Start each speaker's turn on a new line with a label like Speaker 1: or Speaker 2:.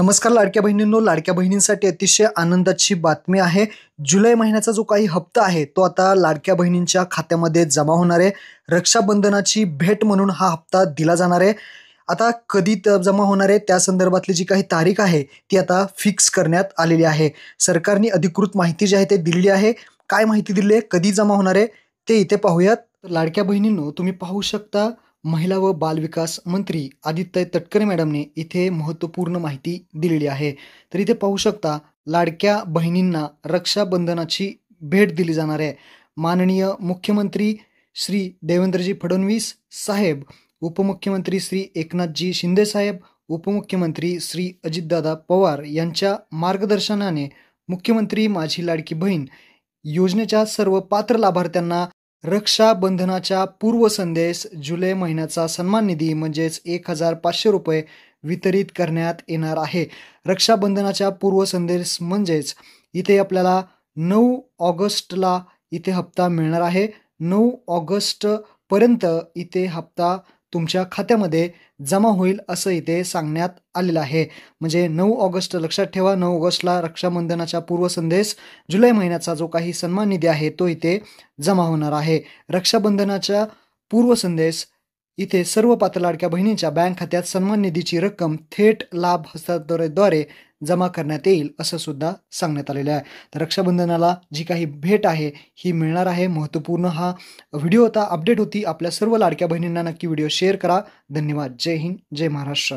Speaker 1: नमस्कार लाडक्या बहिणींनो, लाडक्या बहिणींसाठी अतिशय आनंदाची बातमी आहे। जुलै महिन्याचा जो काही हप्ता आहे तो आता लाडक्या बहिणींच्या खात्यामध्ये जमा होणार आहे। रक्षाबंधनाची भेट म्हणून हा हप्ता दिला जाणार आहे। आता कधी जमा होणार आहे त्या संदर्भातली जी काही तारीख आहे ती आता फिक्स करण्यात आलेली आहे। सरकारने अधिकृत माहिती जी आहे ते दिलेली आहे। काय माहिती दिली आहे, कधी जमा होणार आहे ते इथे पाहूयात। लाडक्या बहिणींनो, तुम्ही पाहू शकता महिला व बालविकास मंत्री आदित्य तटकरे मॅडमने इथे महत्त्वपूर्ण माहिती दिलेली आहे। तर इथे पाहू शकता लाडक्या बहिणींना रक्षाबंधनाची भेट दिली जाणार आहे। माननीय मुख्यमंत्री श्री देवेंद्रजी फडणवीस साहेब, उपमुख्यमंत्री श्री एकनाथजी शिंदे साहेब, उपमुख्यमंत्री श्री अजितदादा पवार यांच्या मार्गदर्शनाने मुख्यमंत्री माझी लाडकी बहीण योजनेच्या सर्व पात्र लाभार्थ्यांना रक्षाबंधनाच्या पूर्वसंध्येस जुलै महिन्याचा सन्मान निधी म्हणजेच 1,500 रुपये वितरित करण्यात येणार आहे। रक्षाबंधनाच्या पूर्वसंध्येस म्हणजेच इथे आपल्याला 9 ऑगस्टला इथे हप्ता मिळणार आहे। 9 ऑगस्टपर्यंत इथे हप्ता तुमच्या खात्यामध्ये जमा होईल असं इथे सांगण्यात आलेलं आहे। म्हणजे 9 ऑगस्ट लक्षात ठेवा, 9 ऑगस्टला रक्षाबंधनाच्या पूर्वसंध्येस जुलै महिन्याचा जो काही सन्मान निधी आहे तो इथे जमा होणार आहे। रक्षाबंधनाच्या पूर्वसंध्येस इथे सर्व पात्र लाडक्या बहिणींच्या बँक खात्यात सन्मान निधीची रक्कम थेट लाभ हस्तांतरणाद्वारे जमा करण्यात येईल असं सुद्धा सांगण्यात आलेलं आहे। तर रक्षाबंधनाला जी काही भेट आहे ही मिळणार आहे। महत्त्वपूर्ण हा व्हिडिओ होता, अपडेट होती। आपल्या सर्व लाडक्या बहिणींना नक्की व्हिडिओ शेअर करा। धन्यवाद। जय हिंद, जय महाराष्ट्र।